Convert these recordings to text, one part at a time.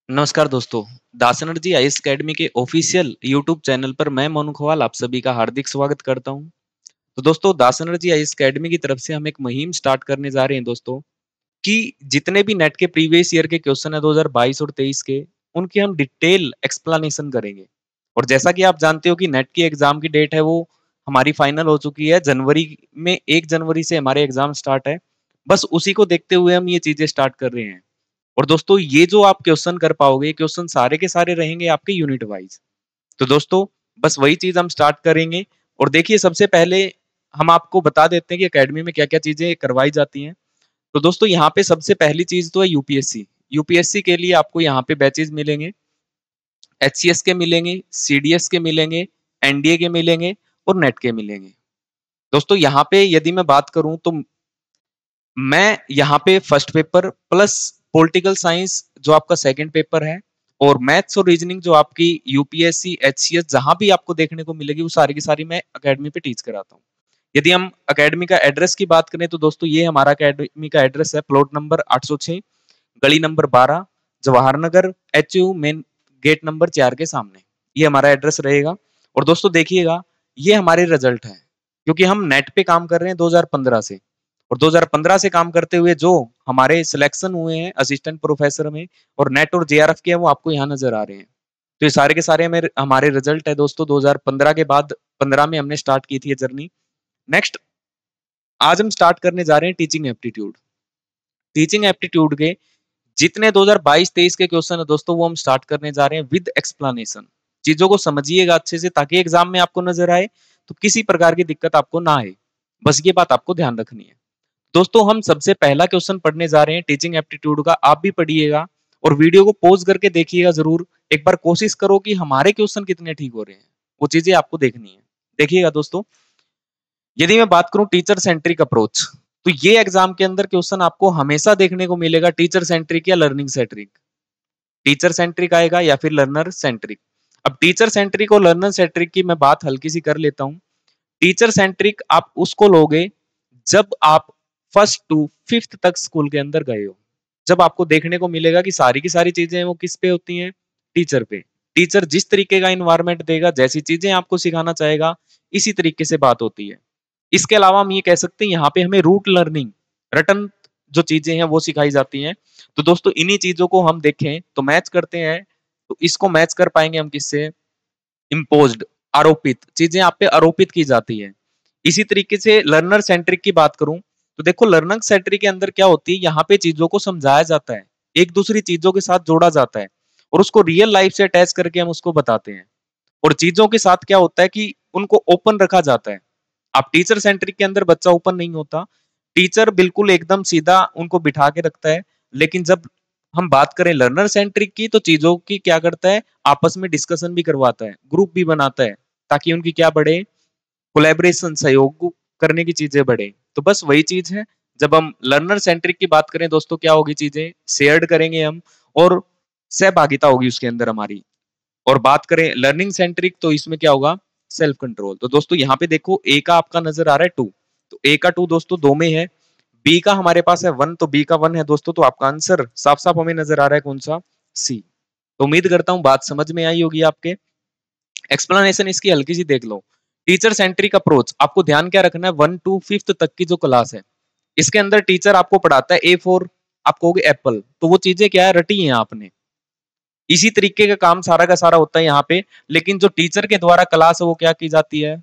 नमस्कार दोस्तों। दास energy IAS academy के ऑफिशियल यूट्यूब चैनल पर मैं मोनू खवाल आप सभी का हार्दिक स्वागत करता हूं। तो दोस्तों, दास एनर्जी आईएएस एकेडमी की तरफ से हम एक मुहिम स्टार्ट करने जा रहे हैं दोस्तों, कि जितने भी नेट के प्रीवियस ईयर के क्वेश्चन है 2022 और 23 के, उनकी हम डिटेल एक्सप्लेनेशन करेंगे। और जैसा कि आप जानते हो कि नेट की एग्जाम की डेट है वो हमारी फाइनल हो चुकी है। जनवरी में 1 जनवरी से हमारे एग्जाम स्टार्ट है। बस उसी को देखते हुए हम ये चीजें स्टार्ट कर रहे हैं। और दोस्तों, ये जो आप क्वेश्चन कर पाओगे, क्वेश्चन सारे के सारे रहेंगे आपके यूनिट वाइज। तो दोस्तों, बस वही चीज हम स्टार्ट करेंगे। और देखिए, सबसे पहले हम आपको बता देते हैं कि एकेडमी में क्या क्या चीजें करवाई जाती हैं। तो दोस्तों, यहाँ पे सबसे पहली चीज तो है यूपीएससी। यूपीएससी के लिए आपको यहाँ पे बैचेज मिलेंगे। एचसीएस के मिलेंगे, सीडीएस के मिलेंगे, एनडीए के मिलेंगे और नेट के मिलेंगे। दोस्तों, यहाँ पे यदि मैं बात करूं तो मैं यहाँ पे first paper plus political science जो आपका सेकंड पेपर है, और मैथ्स और रीजनिंग जो आपकी यूपीएससी एचसीएस जहां भी आपको देखने को मिलेगी, वो सारी की सारी मैं एकेडमी पे टीच कराता हूँ। यदि हम एकेडमी का एड्रेस की बात करें तो दोस्तों, ये हमारा एकेडमी का एड्रेस है। प्लॉट नंबर 806, गली number 12, Jawahar Nagar, HU main gate number 4 के सामने। ये हमारा एड्रेस रहेगा। और दोस्तों देखिएगा, ये हमारे रिजल्ट है, क्योंकि हम नेट पे काम कर रहे हैं 2015 से। और 2015 से काम करते हुए जो हमारे सिलेक्शन हुए हैं असिस्टेंट प्रोफेसर में और नेट और जेआरएफ के हैं, वो आपको यहाँ नजर आ रहे हैं। तो ये सारे के सारे हमारे रिजल्ट है दोस्तों। 2015 के बाद 15 में हमने स्टार्ट की थी ये जर्नी। नेक्स्ट, आज हम स्टार्ट करने जा रहे हैं टीचिंग एप्टीट्यूड। टीचिंग एप्टीट्यूड के जितने 2022-23 के क्वेश्चन है दोस्तों, वो हम स्टार्ट करने जा रहे हैं विद एक्सप्लेनेशन। चीजों को समझिएगा अच्छे से, ताकि एग्जाम में आपको नजर आए तो किसी प्रकार की दिक्कत आपको ना आए। बस ये बात आपको ध्यान रखनी है। दोस्तों, हम सबसे पहला क्वेश्चन पढ़ने जा रहे हैं टीचिंग एप्टीट्यूड का। आप भी पढ़िएगा और वीडियो को पॉज करके देखिएगा जरूर। एक बार कोशिश करो कि हमारे क्वेश्चन कितने ठीक हो रहे हैं, वो चीजें आपको देखनी है। देखिएगा दोस्तों, यदि मैं बात करूं टीचर सेंट्रिक अप्रोच, तो ये एग्जाम के अंदर क्वेश्चन आपको हमेशा देखने को मिलेगा टीचर सेंट्रिक या लर्निंग सेंट्रिक। टीचर सेंट्रिक आएगा या फिर लर्नर सेंट्रिक। अब टीचर सेंट्रिक और लर्नर सेंट्रिक की मैं बात हल्की सी कर लेता हूं। टीचर सेंट्रिक आप उसको लोगे जब आप फर्स्ट टू फिफ्थ तक स्कूल के अंदर गए हो। जब आपको देखने को मिलेगा कि सारी की सारी चीजें वो किस पे होती हैं, टीचर पे। टीचर जिस तरीके का इन्वायरमेंट देगा, जैसी चीजें आपको सिखाना चाहेगा, इसी तरीके से बात होती है। इसके अलावा हम ये कह सकते हैं, यहाँ पे हमें रूट लर्निंग, रटन जो चीजें हैं वो सिखाई जाती हैं। तो दोस्तों, इन्हीं चीजों को हम देखें तो मैच करते हैं। तो इसको मैच कर पाएंगे हम किससे? इम्पोज्ड, आरोपित चीजें आप पे आरोपित की जाती है। इसी तरीके से लर्नर सेंट्रिक की बात करूं तो देखो, लर्नर सेंट्रिक के अंदर क्या होती है, यहाँ पे चीजों को समझाया जाता है, एक दूसरी चीजों के साथ जोड़ा जाता है और उसको रियल लाइफ से अटैच करके हम उसको बताते हैं। और चीजों के साथ क्या होता है कि उनको ओपन रखा जाता है। आप टीचर सेंट्रिक के अंदर बच्चा ओपन नहीं होता। टीचर बिल्कुल एकदम सीधा उनको बिठा के रखता है। लेकिन जब हम बात करें लर्नर सेंट्रिक की, तो चीजों की क्या करता है, आपस में डिस्कशन भी करवाता है, ग्रुप भी बनाता है, ताकि उनकी क्या बढ़े, कोलैबोरेशन, सहयोग करने की चीजें बढ़े। तो बस वही चीज है। जब हम लर्नर सेंट्रिक की बात करें दोस्तों, क्या होगी, चीजें शेयर्ड करेंगे हम और सहभागिता होगी उसके अंदर हमारी। और बात करें लर्निंग सेंट्रिक, तो इसमें क्या होगा, सेल्फ कंट्रोल। तो दोस्तों, यहाँ पे देखो, ए का आपका नजर आ रहा है 2, तो ए का 2 दोस्तों 2 में है। बी का हमारे पास है 1, तो बी का 1 है दोस्तों। तो आपका आंसर साफ साफ हमें नजर आ रहा है, कौन सा? सी। तो उम्मीद करता हूं बात समझ में आई होगी आपके। एक्सप्लेनेशन इसकी हल्की सी देख लो। टीचर सेंट्रिक अप्रोच, आपको ध्यान क्या रखना है, 1 to 5th तक की जो क्लास है, इसके अंदर टीचर आपको पढ़ाता है A4, आप कहोगे एप्पल, तो वो चीजें क्या है, रटी हैं आपने। इसी तरीके का काम सारा का सारा होता है यहाँ पे। लेकिन जो टीचर के द्वारा क्लास है वो क्या की जाती है,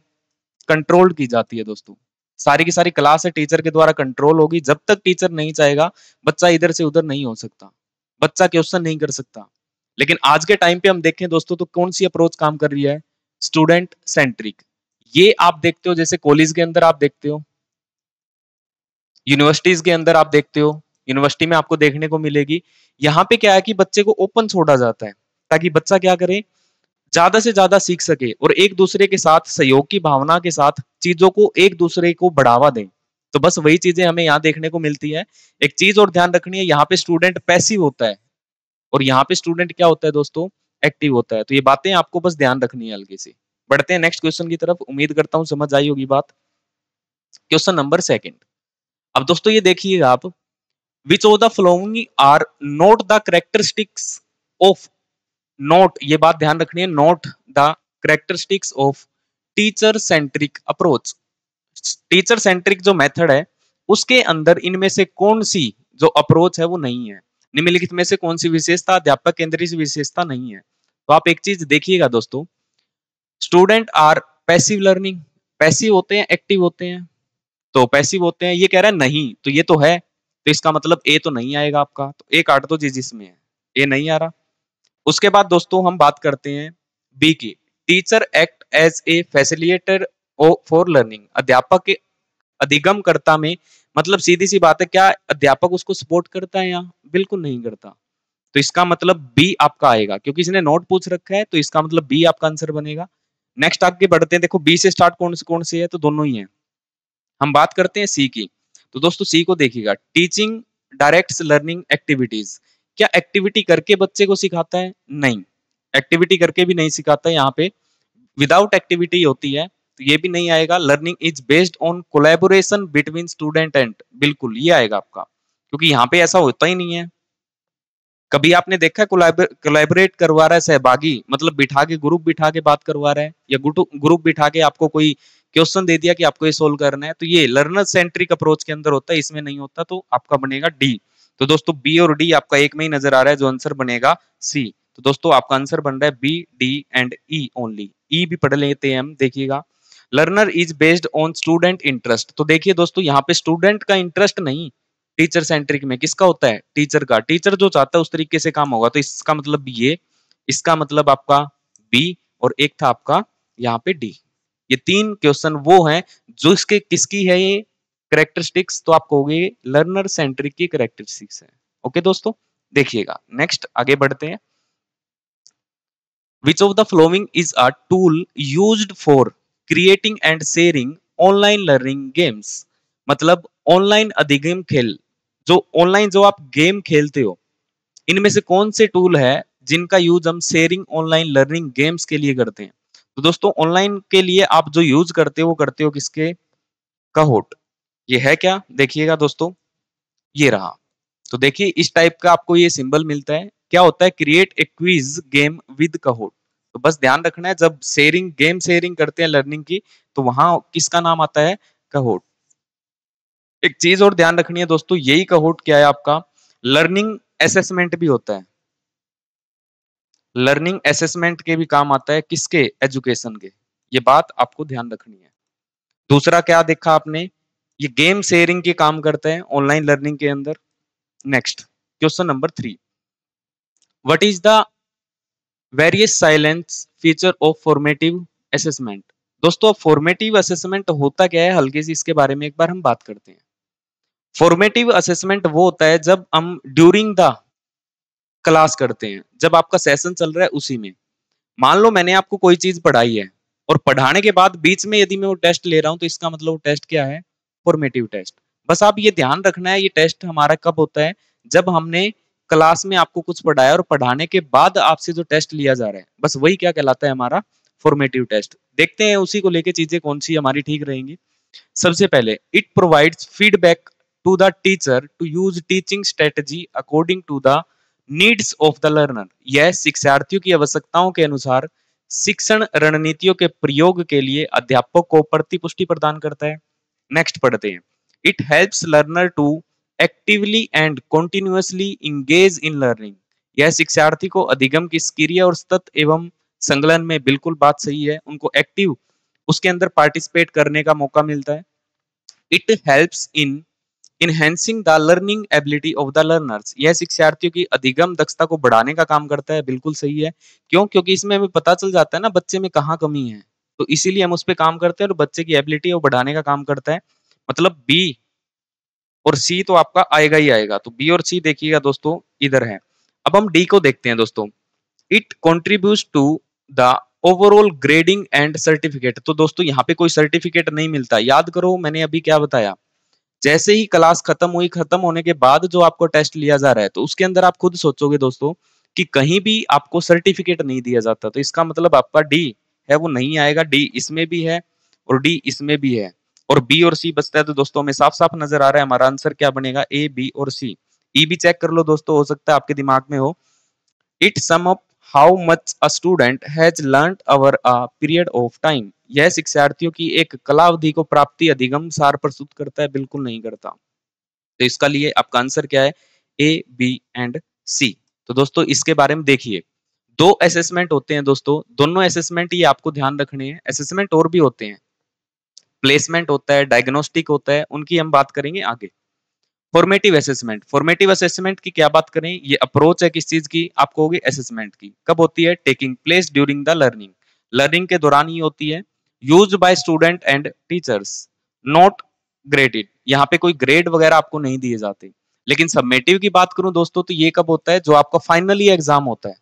कंट्रोल की जाती है दोस्तों। सारी की सारी क्लास है टीचर के द्वारा कंट्रोल होगी। जब तक टीचर नहीं चाहेगा, बच्चा इधर से उधर नहीं हो सकता, बच्चा क्वेश्चन नहीं कर सकता। लेकिन आज के टाइम पे हम देखें दोस्तों, तो कौन सी अप्रोच काम कर रही है, स्टूडेंट सेंट्रिक। ये आप देखते हो, जैसे कॉलेज के अंदर आप देखते हो, यूनिवर्सिटीज के अंदर आप देखते हो, यूनिवर्सिटी में आपको देखने को मिलेगी। यहाँ पे क्या है कि बच्चे को ओपन छोड़ा जाता है, ताकि बच्चा क्या करे, ज्यादा से ज्यादा सीख सके और एक दूसरे के साथ सहयोग की भावना के साथ चीजों को एक दूसरे को बढ़ावा दें। तो बस वही चीजें हमें यहाँ देखने को मिलती है। एक चीज और ध्यान रखनी है, यहाँ पे स्टूडेंट पैसिव होता है और यहाँ पे स्टूडेंट क्या होता है दोस्तों, एक्टिव होता है। तो ये बातें आपको बस ध्यान रखनी है हल्की सी। बढ़ते हैं नेक्स्ट क्वेश्चन की तरफ। उम्मीद करता हूँ समझ आई होगी बात। Question number second. अब दोस्तों ये देखिएगा आप, which of the following are not the characteristics of note, ये बात ध्यान रखनी है, note the characteristics of teacher centric approach. Teacher centric जो मेथड है उसके अंदर इनमें से कौन सी जो अप्रोच है वो नहीं है, निम्नलिखित में से कौन सी विशेषता अध्यापक केंद्रित विशेषता नहीं है। तो आप एक चीज देखिएगा दोस्तों, student are passive learning, passive होते हैं एक्टिव होते हैं, तो पैसिव होते हैं, ये कह रहा है नहीं, तो ये तो है, तो इसका मतलब ए तो नहीं आएगा आपका, तो ए काट दो जिसमें है, ए नहीं आ रहा। उसके बाद दोस्तों हम बात करते हैं बी की, teacher act as a facilitator for learning, अध्यापक के अधिगमकर्ता में, मतलब सीधी सी बात है, क्या अध्यापक उसको सपोर्ट करता है यहाँ? बिल्कुल नहीं करता, तो इसका मतलब बी आपका आएगा, क्योंकि इसने नोट पूछ रखा है, तो इसका मतलब बी आपका आंसर बनेगा। नेक्स्ट आगे बढ़ते हैं, देखो बी से स्टार्ट कौन से है, तो दोनों ही है। हम बात करते हैं सी की, तो दोस्तों सी को देखिएगा, टीचिंग डायरेक्ट्स लर्निंग एक्टिविटीज, क्या एक्टिविटी करके बच्चे को सिखाता है? नहीं, एक्टिविटी करके भी नहीं सिखाता है, यहाँ पे विदाउट एक्टिविटी होती है, तो ये भी नहीं आएगा। Learning is based on collaboration between student and, बिल्कुल ये आएगा आपका, क्योंकि यहाँ पे ऐसा होता ही नहीं है। कभी आपने देखा है कोलैबोरेट करवा रहा है सहभागी, मतलब बिठा के ग्रुप बिठा के बात करवा रहा है, या ग्रुप बिठा के आपको कोई क्वेश्चन दे दिया कि आपको ये सोल्व करना है, तो ये लर्नर सेंट्रिक अप्रोच के अंदर होता है, इसमें नहीं होता, तो आपका बनेगा डी। तो दोस्तों बी और डी आपका एक में ही नजर आ रहा है, जो आंसर बनेगा सी। तो दोस्तों आपका आंसर बन रहा है B, D and E only. E भी पढ़ लेते हैं हम, देखिएगा, learner is based on student interest, तो देखिए दोस्तों यहाँ पे स्टूडेंट का इंटरेस्ट नहीं, टीचर सेंट्रिक में किसका होता है? टीचर का, टीचर जो चाहता है उस तरीके से काम होगा, तो इसका मतलब ये, इसका मतलब आपका बी, और एक था आपका यहाँ पे डी। ये तीन क्वेश्चन वो हैं जो इसके किसकी है ये कैरेक्टरिस्टिक्स, तो आप कहोगे लर्नर सेंट्रिक की कैरेक्टरिस्टिक्स है। ओके दोस्तों, देखिएगा नेक्स्ट आगे बढ़ते हैं। विच of the following is a tool used for creating and sharing online learning games, मतलब ऑनलाइन अधिगम खेल, जो ऑनलाइन जो आप गेम खेलते हो, इनमें से कौन से टूल है जिनका यूज हम शेयरिंग ऑनलाइन लर्निंग गेम्स के लिए करते हैं? तो दोस्तों ऑनलाइन के लिए आप जो यूज करते हो वो करते हो किसके? काहोट। ये है क्या? देखिएगा दोस्तों, ये रहा। तो देखिए इस टाइप का आपको ये सिंबल मिलता है, क्या होता है? Create a quiz game with Kahoot. तो बस ध्यान रखना है, जब शेयरिंग गेम शेयरिंग करते हैं लर्निंग की, तो वहां किसका नाम आता है? काहोट। एक चीज और ध्यान रखनी है दोस्तों, यही काहोट क्या है आपका? लर्निंग असेसमेंट भी होता है, लर्निंग असेसमेंट के भी काम आता है, किसके? एजुकेशन के। ये बात आपको ध्यान रखनी है। दूसरा क्या देखा आपने? ये गेम शेयरिंग के काम करते हैं ऑनलाइन लर्निंग के अंदर। Next question number 3, what is the various silence feature of formative assessment? दोस्तों फॉर्मेटिव असेसमेंट होता क्या है, हल्के से इसके बारे में एक बार हम बात करते हैं। फॉर्मेटिव असेसमेंट वो होता है जब हम ड्यूरिंग द क्लास करते हैं, जब आपका सेशन चल रहा है उसी में। मान लो मैंने आपको कोई चीज पढ़ाई है, और पढ़ाने के बाद बीच में यदि मैं वो टेस्ट ले रहा हूं, तो इसका मतलब वो टेस्ट क्या है? Formative test. बस आप ये ध्यान रखना है, ये टेस्ट हमारा कब होता है? जब हमने क्लास में आपको कुछ पढ़ाया और पढ़ाने के बाद आपसे जो टेस्ट लिया जा रहा है, बस वही क्या कहलाता है? हमारा फॉर्मेटिव टेस्ट। देखते हैं उसी को लेके चीजें कौन सी हमारी ठीक रहेंगी। सबसे पहले, it provides feedback to the teacher to use teaching strategy according to the needs of the learner. यह शिक्षार्थियों की आवश्यकताओं के अनुसार शिक्षण रणनीतियों के प्रयोग के लिए अध्यापक को प्रतिपुष्टि प्रदान करता है। नेक्स्ट पढ़ते हैं, it helps learner to actively and continuously engage in learning. यह शिक्षार्थी को अधिगम की क्रिया और सतत एवं संलग्न में, बिल्कुल बात सही है, उनको एक्टिव उसके अंदर पार्टिसिपेट करने का मौका मिलता है। It helps in enhancing the learning ability of the learners. यह शिक्षार्थियों की अधिगम दक्षता को बढ़ाने का काम करता है, बिल्कुल सही है। क्यों? क्योंकि इसमें हमें पता चल जाता है ना बच्चे में कहाँ कमी है, तो इसीलिए हम उस पर काम करते हैं, और बच्चे की एबिलिटी वो बढ़ाने का काम करता है। मतलब बी और सी तो आपका आएगा ही आएगा, तो बी और सी देखिएगा दोस्तों इधर है। अब हम डी को देखते हैं दोस्तों, it contribute to the overall grading and certificate. तो दोस्तों यहाँ पे कोई सर्टिफिकेट नहीं मिलता, याद करो मैंने अभी क्या बताया, जैसे ही क्लास खत्म हुई, खत्म होने के बाद जो आपको टेस्ट लिया जा रहा है, तो उसके अंदर आप खुद सोचोगे दोस्तों कि कहीं भी आपको सर्टिफिकेट नहीं दिया जाता, तो इसका मतलब आपका डी है वो नहीं आएगा। डी इसमें भी है और डी इसमें भी है, और बी और सी बचता है, तो दोस्तों हमें साफ साफ नजर आ रहा है हमारा आंसर क्या बनेगा? ए, बी और सी। ई भी चेक कर लो दोस्तों, हो सकता है आपके दिमाग में हो। It sum up how much a student has learned over a period of time. यह शिक्षार्थियों की एक कालावधि को प्राप्ति अधिगम सार प्रस्तुत करता है? बिल्कुल नहीं करता। तो इसका लिए आपका आंसर क्या है? ए, बी एंड सी। तो दोस्तों इसके बारे में देखिए, दो असेसमेंट होते हैं दोस्तों, दोनों असेसमेंट ये आपको ध्यान रखने हैं। असेसमेंट और भी होते हैं, प्लेसमेंट होता है, डायग्नोस्टिक होता है, उनकी हम बात करेंगे आगे। फॉर्मेटिव असेसमेंट, फॉर्मेटिव असेसमेंट की क्या बात करें? ये अप्रोच है किस चीज की? आपको होगी असेसमेंट की। कब होती है? Taking place during the learning, learning के दौरान ही होती है। Used by student and teachers, not graded, यहाँ पे कोई ग्रेड वगैरह आपको नहीं दिए जाते। लेकिन सबमेटिव की बात करूं दोस्तों, तो ये कब होता है? जो आपका फाइनली एग्जाम होता है,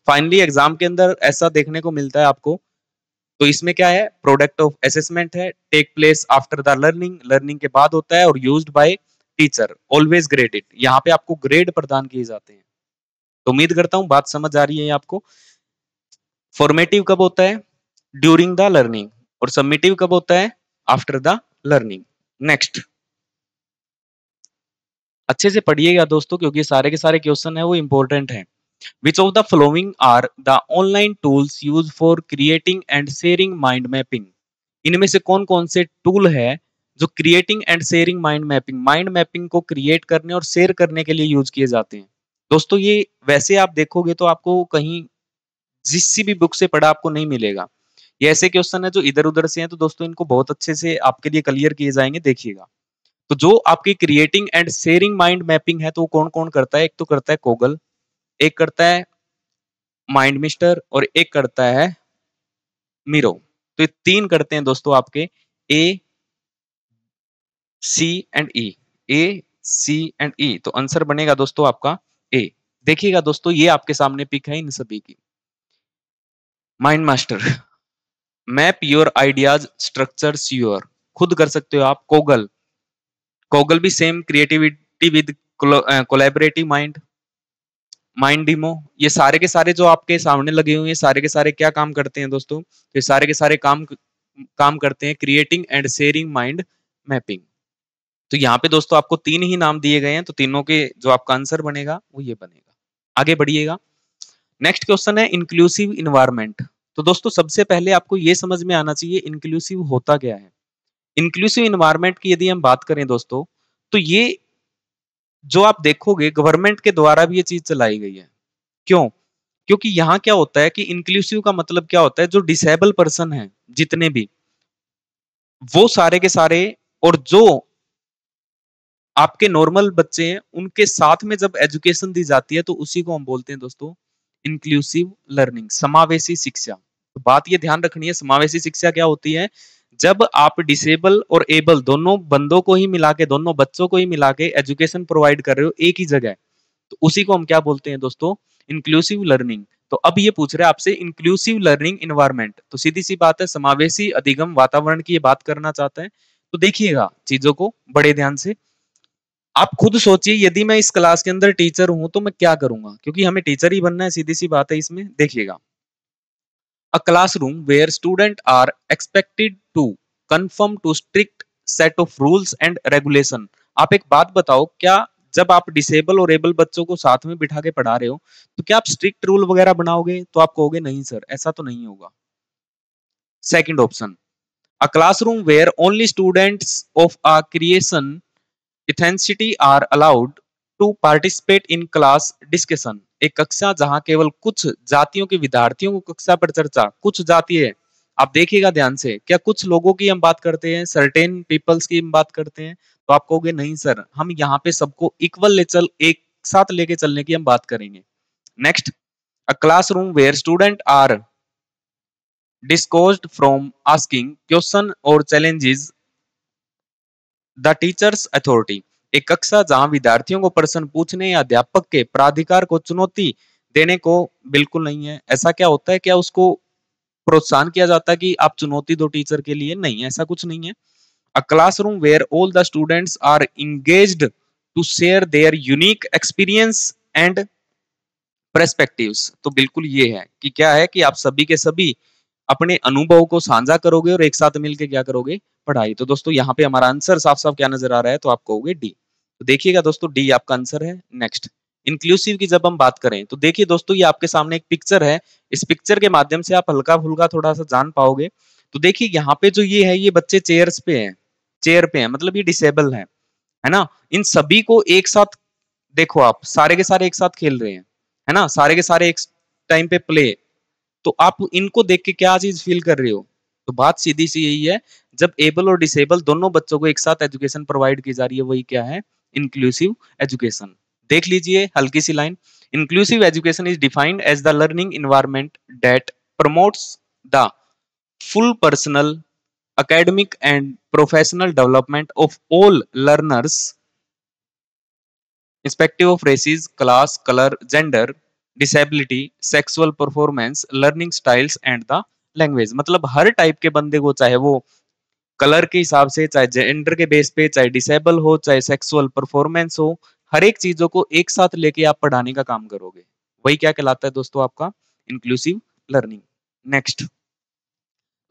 फाइनली एग्जाम के अंदर ऐसा देखने को मिलता है आपको। तो इसमें क्या है? प्रोडक्ट ऑफ असेसमेंट है, take place after the learning, learning के बाद होता है, और used by teacher, always graded, यहाँ पे आपको ग्रेड प्रदान किए जाते हैं। तो उम्मीद करता हूं बात समझ आ रही है आपको। फॉर्मेटिव कब होता है? ड्यूरिंग द लर्निंग, और सबमिटिव कब होता है? After the learning. नेक्स्ट, अच्छे से पढ़िएगा दोस्तों, क्योंकि सारे के सारे क्वेश्चन है वो इंपॉर्टेंट है। Which of the following are the online tools use for creating and sharing mind mapping? इनमें से कौन कौन से टूल है जो creating and sharing mind mapping को क्रिएट करने और शेयर करने के लिए यूज किए जाते हैं? दोस्तों ये वैसे आप देखोगे तो आपको कहीं जिस भी बुक से पढ़ा आपको नहीं मिलेगा। ये ऐसे क्वेश्चन है जो इधर उधर से हैं, तो दोस्तों इनको बहुत अच्छे से आपके लिए क्लियर किए जाएंगे, देखिएगा। तो जो आपकी creating and sharing mind mapping है, तो वो कौन कौन करता है? एक तो करता है कोगल, एक करता है माइंड मिस्टर, और एक करता है मिरो। तो ये तीन करते हैं दोस्तों आपके, ए, सी and E. A, C and E, तो आंसर बनेगा दोस्तों आपका ए। देखिएगा दोस्तों, ये आपके सामने पिक है इन सभी की। Mind master, map your ideas structures your, खुद कर सकते हो आप। कोगल, कोगल भी same, creativity with collaborative mind. Mind डिमो, ये सारे के सारे जो आपके सामने लगे हुए हैं, सारे के सारे क्या काम करते हैं दोस्तों? तो ये सारे के सारे काम काम करते हैं creating and sharing mind mapping. तो यहाँ पे दोस्तों आपको तीन ही नाम दिए गए हैं, तो तीनों के जो आपका आंसर बनेगा वो ये बनेगा। आगे बढ़िएगा। नेक्स्ट क्वेश्चन है इंक्लूसिव इन्वायरमेंट। तो दोस्तों सबसे पहले आपको ये समझ में आना चाहिए इंक्लूसिव होता क्या है। इंक्लूसिव इन्वायरमेंट की यदि हम बात करें दोस्तों, तो ये जो आप देखोगे गवर्नमेंट के द्वारा भी ये चीज चलाई गई है। क्यों? क्योंकि यहाँ क्या होता है कि इंक्लूसिव का मतलब क्या होता है? जो डिसेबल पर्सन है जितने भी, वो सारे के सारे, और जो आपके नॉर्मल बच्चे हैं उनके साथ में जब एजुकेशन दी जाती है, तो उसी को हम बोलते हैं दोस्तों इंक्लूसिव लर्निंग, समावेशी शिक्षा। तो बात ये ध्यान रखनी है, समावेशी शिक्षा क्या होती है? जब आप डिसेबल और एबल दोनों बंदों को ही मिला के, दोनों बच्चों को ही मिला के एजुकेशन प्रोवाइड कर रहे हो एक ही जगह, तो उसी को हम क्या बोलते हैं दोस्तों? Inclusive learning. तो अब ये पूछ रहे हैं आपसे इंक्लूसिव लर्निंग इन्वायरमेंट, तो सीधी सी बात है समावेशी अधिगम वातावरण की ये बात करना चाहते हैं। तो देखिएगा चीजों को बड़े ध्यान से, आप खुद सोचिए यदि मैं इस क्लास के अंदर टीचर हूं तो मैं क्या करूंगा, क्योंकि हमें टीचर ही बनना है, सीधी सी बात है इसमें। देखिएगा, a classroom where student are expected to confirm to strict set of rules and regulation. आप एक बात बताओ, क्या जब आप डिसेबल और एबल बच्चों को साथ में बिठा के पढ़ा रहे हो, तो क्या आप स्ट्रिक्ट रूल वगैरह बनाओगे? तो आप कहोगे नहीं सर, ऐसा तो नहीं होगा। Second option, a classroom where only students of a creation ethnicity are allowed to participate in class discussion. एक कक्षा जहां केवल कुछ जातियों के विद्यार्थियों को कक्षा पर चर्चा, कुछ जाति है, आप देखिएगा ध्यान से, क्या कुछ लोगों की हम बात करते हैं, सर्टेन पीपल्स की हम बात करते हैं? तो आप कहोगे नहीं सर, हम यहाँ पे सबको इक्वल ले चल, एक साथ लेके चलने की हम बात करेंगे। Next, a classroom where student are discouraged from asking question और चैलेंजेस द टीचर्स अथॉरिटी। एक कक्षा जहां विद्यार्थियों को प्रश्न पूछने या अध्यापक के प्राधिकार को चुनौती देने को बिल्कुल नहीं है। ऐसा क्या होता है? क्या उसको प्रोत्साहन किया जाता है कि आप चुनौती दो टीचर के लिए? नहीं, ऐसा कुछ नहीं है। A classroom where all the students are engaged to share their unique experience and perspectives. तो बिल्कुल ये है कि क्या है कि आप सभी के सभी अपने अनुभव को साझा करोगे और एक साथ मिलकर क्या करोगे? पढ़ाई। तो दोस्तों यहाँ पे हमारा आंसर साफ साफ क्या नजर आ रहा है? तो आप कहोगे डी। तो देखिएगा दोस्तों, डी आपका आंसर है। नेक्स्ट, इंक्लूसिव की जब हम बात करें तो देखिए दोस्तों, ये आपके सामने एक पिक्चर है। इस पिक्चर के माध्यम से आप हल्का फुल्का थोड़ा सा जान पाओगे। तो देखिए यहाँ पे जो ये है, ये बच्चे चेयर्स पे हैं, चेयर पे हैं, मतलब ये डिसेबल है ना। इन सभी को एक साथ देखो, आप सारे के सारे एक साथ खेल रहे हैं, है ना, सारे के सारे एक टाइम पे प्ले। तो आप इनको देख के क्या चीज फील कर रहे हो? तो बात सीधी सी यही है, जब एबल और डिसेबल दोनों बच्चों को एक साथ एजुकेशन प्रोवाइड की जा रही है, वही क्या है? Inclusive education. देख लीजिए हल्की सी line, inclusive education is defined as the learning environment that promotes the full personal, academic and professional development of all learners irrespective of races, class, color, gender, disability, sexual performance, learning styles and the language। मतलब हर type के बंदे को, चाहे वो colour के हिसाब से, चाहे जेंडर के बेस पे, चाहे डिसेबल हो, चाहे सेक्सुअल परफॉर्मेंस हो, हर एक चीजों को एक साथ लेके आप पढ़ाने का काम करोगे। वही क्या कहलाता है दोस्तों? आपका इंक्लूसिव लर्निंग। नेक्स्ट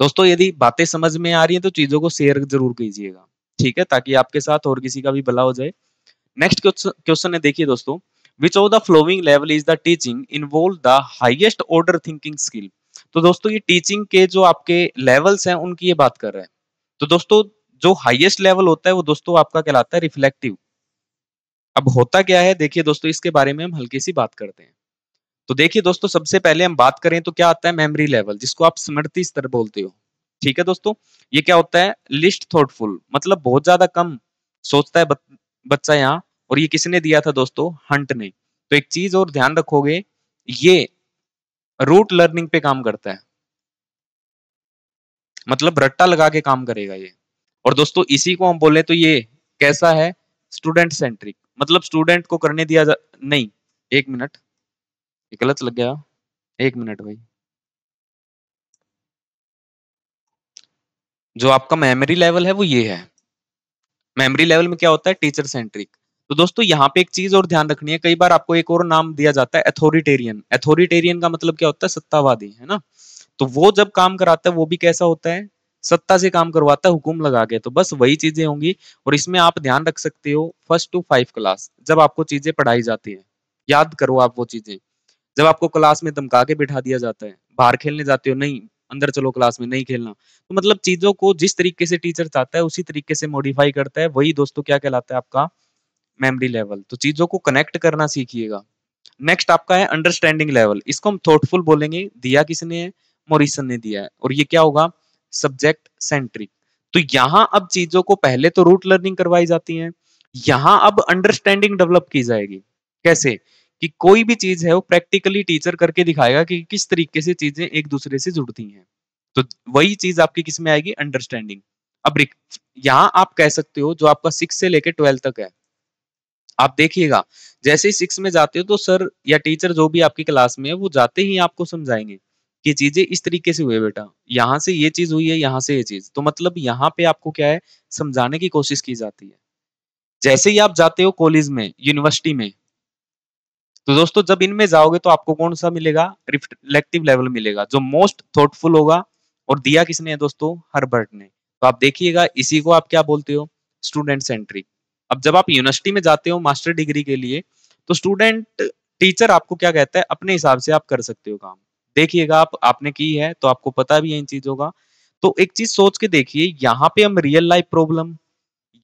दोस्तों, यदि बातें समझ में आ रही हैं तो चीजों को शेयर जरूर कीजिएगा, ठीक है, ताकि आपके साथ और किसी का भी भला हो जाए। नेक्स्ट क्वेश्चन है, देखिए दोस्तों, विच of the flowing level is the teaching involve the highest order thinking skill. तो दोस्तों, ये टीचिंग के जो आपके लेवल्स हैं उनकी ये बात कर रहा है। तो दोस्तों, जो हाईएस्ट लेवल होता है वो दोस्तों आपका कहलाता है रिफ्लेक्टिव। अब होता क्या है, देखिए दोस्तों, इसके बारे में हम हल्की सी बात करते हैं। तो देखिए दोस्तों, सबसे पहले हम बात करें तो क्या आता है? मेमोरी लेवल, जिसको आप स्मृति स्तर बोलते हो, ठीक है दोस्तों। ये क्या होता है? लिस्ट थॉटफुल, मतलब बहुत ज्यादा कम सोचता है बच्चा यहाँ। और ये किसने दिया था दोस्तों? हंट ने। तो एक चीज और ध्यान रखोगे, ये रूट लर्निंग पे काम करता है, मतलब रट्टा लगा के काम करेगा ये। और दोस्तों, इसी को हम बोले तो ये कैसा है? स्टूडेंट सेंट्रिक, मतलब स्टूडेंट को करने दिया नहीं। एक मिनट, ये गलत लग गया। एक मिनट भाई। जो आपका मेमोरी लेवल है वो ये है। मेमोरी लेवल में क्या होता है? Teacher centric. तो दोस्तों, यहाँ पे एक चीज और ध्यान रखनी है, कई बार आपको एक और नाम दिया जाता है अथॉरिटेरियन। अथॉरिटेरियन का मतलब क्या होता है? सत्तावादी, है ना। तो वो जब काम कराता है वो भी कैसा होता है? सत्ता से काम करवाता है, हुकुम लगा के। तो बस वही चीजें होंगी। और इसमें आप ध्यान रख सकते हो, 1st to 5 क्लास जब आपको चीजें पढ़ाई जाती है, याद करो आप वो चीजें। जब आपको क्लास में धमका के बिठा दिया जाता है, बाहर खेलने जाते हो, नहीं अंदर चलो, क्लास में नहीं खेलना। तो मतलब चीजों को जिस तरीके से टीचर चाहता है उसी तरीके से मॉडिफाई करता है, वही दोस्तों क्या कहलाता है? आपका मेमोरी लेवल। तो चीजों को कनेक्ट करना सीखिएगा। नेक्स्ट आपका है अंडरस्टैंडिंग लेवल, इसको हम थॉटफुल बोलेंगे। दिया किसने है? मॉरिसन ने दिया है। और ये क्या होगा? Subject centric. तो यहां अब चीजों को पहले तो रूट लर्निंग करवाई जाती है, यहां अब अंडरस्टैंडिंग डेवलप की जाएगी। कैसे? कि कोई भी चीज है वो प्रैक्टिकली टीचर करके दिखाएगा कि किस तरीके से चीजें एक दूसरे से जुड़ती हैं। तो वही चीज आपकी किस में आएगी? अंडरस्टैंडिंग। अब यहां आप कह सकते हो, जो आपका 6 से लेके 12 तक है, आप देखिएगा, जैसे ही 6 में जाते हो तो सर या टीचर जो भी आपकी क्लास में है वो जाते ही आपको समझाएंगे कि चीजें इस तरीके से हुए बेटा, यहाँ से ये चीज हुई है, यहाँ से ये चीज। तो मतलब यहाँ पे आपको क्या है? समझाने की कोशिश की जाती है। जैसे ही आप जाते हो कॉलेज में, यूनिवर्सिटी में, तो दोस्तों जब इनमें जाओगे तो आपको कौन सा मिलेगा? रिफ्लेक्टिव लेवल मिलेगा, जो मोस्ट थॉटफुल होगा। और दिया किसने है दोस्तों? हर्बर्ट ने। तो आप देखिएगा, इसी को आप क्या बोलते हो? Student centric. अब जब आप यूनिवर्सिटी में जाते हो मास्टर डिग्री के लिए, तो स्टूडेंट टीचर आपको क्या कहता है? अपने हिसाब से आप कर सकते हो काम। देखिएगा, आप आपने की है तो आपको पता भी है इन चीजों का। तो एक चीज सोच के देखिए, यहाँ पे हम रियल लाइफ प्रॉब्लम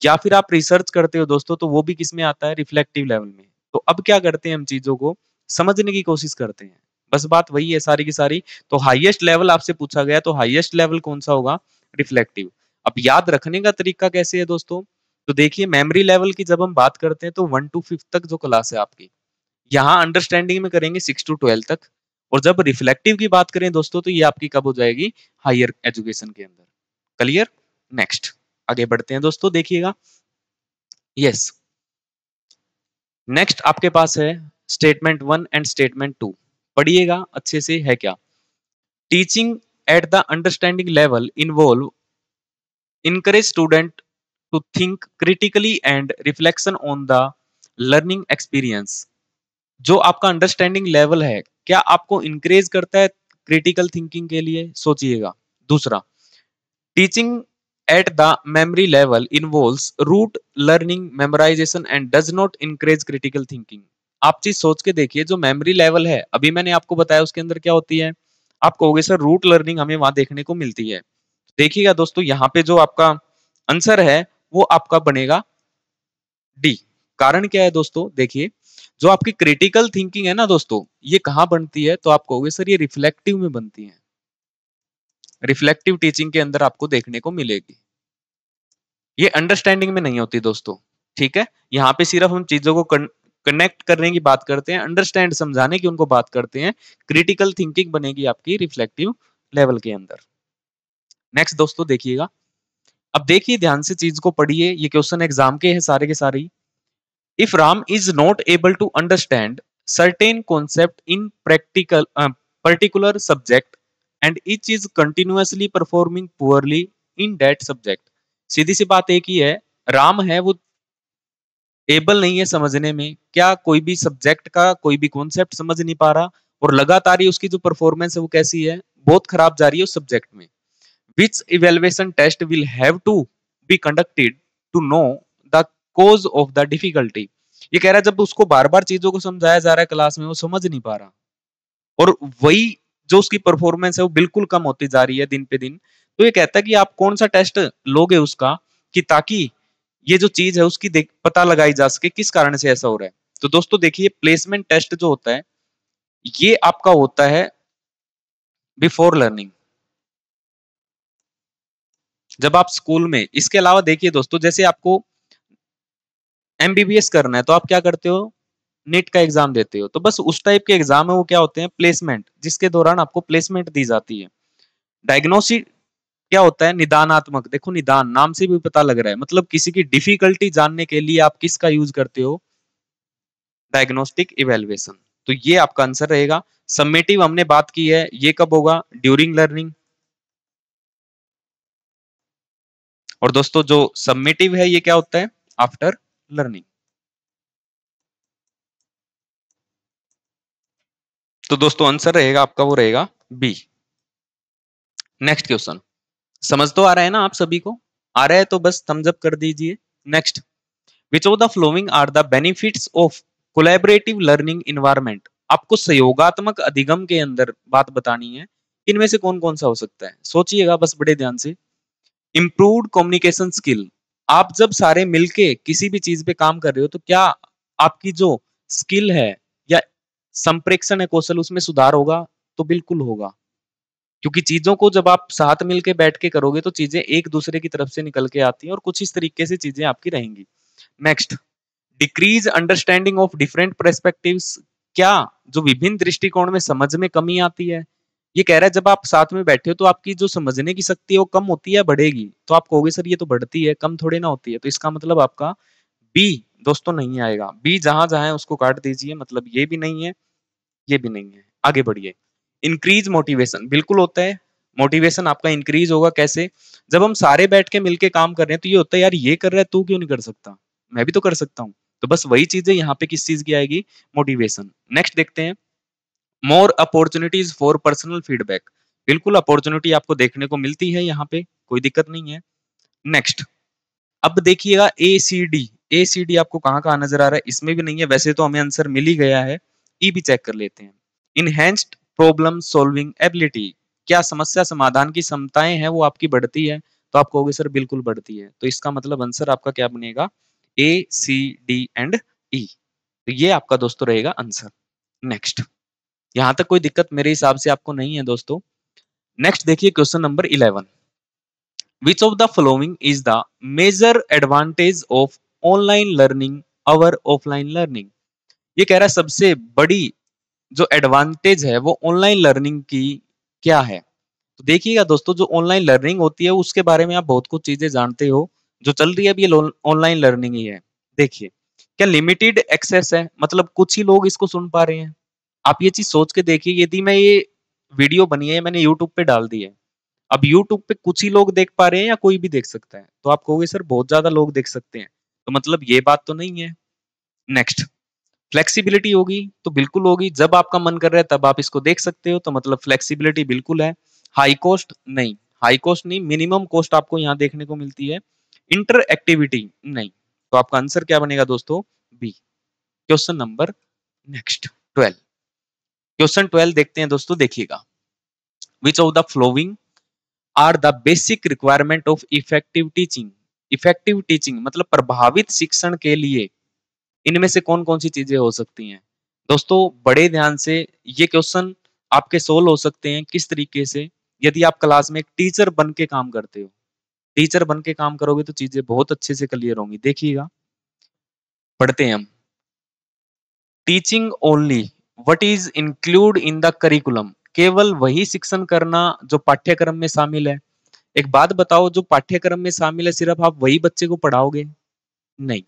या फिर आप रिसर्च करते हो दोस्तों, तो वो भी किस में आता है? रिफ्लेक्टिव लेवल में। तो अब क्या करते हैं? हम चीजों को समझने की कोशिश करते हैं। बस बात वही है सारी की सारी। तो हाईएस्ट लेवल आपसे पूछा गया, तो हाईएस्ट लेवल कौन सा होगा? रिफ्लेक्टिव। अब याद रखने का तरीका कैसे है दोस्तों? तो देखिए, मेमोरी लेवल की जब हम बात करते हैं तो 1 to 5 तक जो क्लास है आपकी, यहाँ अंडरस्टैंडिंग में करेंगे 6 to 12 तक। और जब रिफ्लेक्टिव की बात करें दोस्तों, तो ये आपकी कब हो जाएगी? हायर एजुकेशन के अंदर। क्लियर? नेक्स्ट आगे बढ़ते हैं दोस्तों, देखिएगा। यस, नेक्स्ट आपके पास है स्टेटमेंट 1 एंड स्टेटमेंट 2। पढ़िएगा अच्छे से, है क्या? Teaching at the understanding level involve encourage student to think critically and reflection on the learning experience। जो आपका अंडरस्टैंडिंग लेवल है, क्या आपको इंकरेज करता है क्रिटिकल थिंकिंग के लिए? सोचिएगा। दूसरा, teaching at the memory level involves rote learning memorization and does not encourage critical thinking। आप चीज सोच के देखिए, जो मेमोरी लेवल है अभी मैंने आपको बताया उसके अंदर क्या होती है, आप कहोगे सर रूट लर्निंग हमें वहां देखने को मिलती है। देखिएगा दोस्तों, यहाँ पे जो आपका आंसर है वो आपका बनेगा डी। कारण क्या है दोस्तों, देखिए जो आपकी क्रिटिकल थिंकिंग है ना दोस्तों, ये कहाँ बनती है, तो आप कहोगे सर ये रिफ्लेक्टिव में बनती है। रिफ्लेक्टिव टीचिंग के अंदर आपको देखने को मिलेगी, ये अंडरस्टैंडिंग में नहीं होती दोस्तों। ठीक है, यहाँ पे सिर्फ हम चीजों को कनेक्ट करने की बात करते हैं, अंडरस्टैंड समझाने की उनको बात करते हैं। क्रिटिकल थिंकिंग बनेगी आपकी रिफ्लेक्टिव लेवल के अंदर। नेक्स्ट दोस्तों देखिएगा, अब देखिए ध्यान से चीज को पढ़िए, ये क्वेश्चन एग्जाम के हैं सारे के सारे। If Ram is not able to understand certain concept in practical particular subject and each is continuously performing poorly in that subject. सीधी सी बात एक ही है, राम है वो एबल नहीं है समझने में, क्या कोई भी सब्जेक्ट का कोई भी कॉन्सेप्ट समझ नहीं पा रहा, और लगातार ही उसकी जो परफॉर्मेंस है वो कैसी है, बहुत खराब जा रही है उस सब्जेक्ट में। Which evaluation test will have to be conducted to know the cause of the difficulty। ये कह रहा है जब उसको बार बार चीजों को समझाया जा रहा है क्लास में, वो समझ नहीं पा रहा, और वही जो उसकी परफॉर्मेंस है वो बिल्कुल कम होती जा रही है दिन पे दिन। तो ये कहता है कि आप कौन सा टेस्ट लोगे उसका, कि ताकि ये जो चीज है उसकी देख पता लगाई जा सके किस कारण से ऐसा हो रहा है। तो दोस्तों देखिए, प्लेसमेंट टेस्ट जो होता है ये आपका होता है बिफोर लर्निंग, जब आप स्कूल में। इसके अलावा देखिए दोस्तों, जैसे आपको एमबीबीएस करना है तो आप क्या करते हो, नीट का एग्जाम देते हो, तो बस उस टाइप के एग्जाम है वो क्या होते हैं, प्लेसमेंट, जिसके दौरान आपको प्लेसमेंट दी जाती है। डायग्नोसिस क्या होता है, निदानात्मक। देखो निदान नाम से भी पता लग रहा है, मतलब किसी की डिफिकल्टी जानने के लिए आप किसका यूज करते हो, डायग्नोस्टिक इवेल्युएशन। तो ये आपका आंसर रहेगा। समेटिव हमने बात की है, ये कब होगा, ड्यूरिंग लर्निंग। और दोस्तों जो समेटिव है ये क्या होता है, आफ्टर लर्निंग। तो दोस्तों आंसर रहेगा आपका, वो रहेगा बी। नेक्स्ट क्वेश्चन, समझ तो आ रहा है ना आप सभी को, आ रहा है तो बस थम्स अप कर दीजिए। Next, which of the following are the benefits of collaborative learning environment. आपको सहयोगात्मक अधिगम के अंदर बात बतानी है, इनमें से कौन कौन सा हो सकता है, सोचिएगा बस बड़े ध्यान से। इम्प्रूव्ड कम्युनिकेशन स्किल, आप जब सारे मिलके किसी भी चीज पे काम कर रहे हो तो क्या आपकी जो स्किल है या संप्रेषण है कौशल, उसमें सुधार होगा, तो बिल्कुल होगा, क्योंकि चीजों को जब आप साथ मिलके बैठ के करोगे तो चीजें एक दूसरे की तरफ से निकल के आती हैं, और कुछ इस तरीके से चीजें आपकी रहेंगी। Next, decrease understanding of different perspectives, क्या जो विभिन्न दृष्टिकोण में समझ में कमी आती है। ये कह रहा है जब आप साथ में बैठे हो तो आपकी जो समझने की शक्ति है वो कम होती है बढ़ेगी, तो आप कहोगे सर ये तो बढ़ती है, कम थोड़ी ना होती है। तो इसका मतलब आपका बी दोस्तों नहीं आएगा, बी जहां जहां है उसको काट दीजिए, मतलब ये भी नहीं है, ये भी नहीं है। आगे बढ़िए, इंक्रीज मोटिवेशन, बिल्कुल होता है। मोटिवेशन आपका इंक्रीज होगा कैसे, जब हम सारे बैठ के मिलके काम कर रहे हैं तो ये होता है यार ये कर रहा है तू क्यों नहीं कर सकता, मैं भी तो कर सकता हूँ। तो बस वही चीजें यहाँ पे किस चीज की आएगी, मोटिवेशन। नेक्स्ट देखते हैं, more opportunities for personal feedback, बिल्कुल अपॉर्चुनिटी आपको देखने को मिलती है यहाँ पे, कोई दिक्कत नहीं है। नेक्स्ट, अब देखिएगा एसीडी, एसीडी आपको कहाँ कहाँ नजर आ रहा है, इसमें भी नहीं है, वैसे तो हमें आंसर मिल ही गया है। ई भी चेक कर लेते हैं, इनहेंस्ड प्रॉब्लम सॉल्विंग एबिलिटी, क्या समस्या समाधान की क्षमताएं हैं वो आपकी बढ़ती है, तो आप कहोगे सर बिल्कुल बढ़ती है। तो इसका मतलब आंसर आपका क्या बनेगा, ए सी डी एंड ई। तो ये आपका दोस्तों रहेगा आंसर। नेक्स्ट, यहां तक कोई दिक्कत मेरे हिसाब से आपको नहीं है दोस्तों। नेक्स्ट देखिए question number 11, which of the following is the major advantage of online learning over offline learning. ये कह रहा है सबसे बड़ी जो एडवांटेज है वो ऑनलाइन लर्निंग की क्या है। तो देखिएगा दोस्तों, जो ऑनलाइन लर्निंग होती है उसके बारे में आप बहुत कुछ चीजें जानते हो, जो चल रही है अभी ये ऑनलाइन लर्निंग ही है। देखिए, क्या लिमिटेड एक्सेस है, मतलब कुछ ही लोग इसको सुन पा रहे हैं। आप ये चीज सोच के देखिए, यदि मैं ये वीडियो बनी है मैंने यूट्यूब पे डाल दी है, अब यूट्यूब पे कुछ ही लोग देख पा रहे हैं या कोई भी देख सकता है, तो आप कहोगे सर बहुत ज्यादा लोग देख सकते हैं, तो मतलब ये बात तो नहीं है। नेक्स्ट, फ्लेक्सिबिलिटी होगी, तो बिल्कुल होगी, जब आपका मन कर रहा है तब आप इसको देख सकते हो, तो मतलब फ्लेक्सिबिलिटी बिल्कुल है। हाई कॉस्ट नहीं, हाई कॉस्ट नहीं, मिनिमम कॉस्ट आपको यहाँ देखने को मिलती है। इंटर एक्टिविटी नहीं, तो आपका आंसर क्या बनेगा दोस्तों, B, question number next 12, question 12 देखते हैं दोस्तों, देखिएगा। Which of the following are the basic requirement of effective teaching. Effective teaching मतलब प्रभावित शिक्षण के लिए इनमें से कौन कौन सी चीजें हो सकती हैं। दोस्तों बड़े ध्यान से, ये क्वेश्चन आपके सोल्व हो सकते हैं किस तरीके से, यदि आप क्लास में एक टीचर बन के काम करते हो। टीचर बन के काम करोगे तो चीजें बहुत अच्छे से क्लियर होंगी। देखिएगा, पढ़ते हैं हम। Teaching only what is include in the curriculum. केवल वही शिक्षण करना जो पाठ्यक्रम में शामिल है। एक बात बताओ, जो पाठ्यक्रम में शामिल है सिर्फ आप वही बच्चे को पढ़ाओगे? नहीं।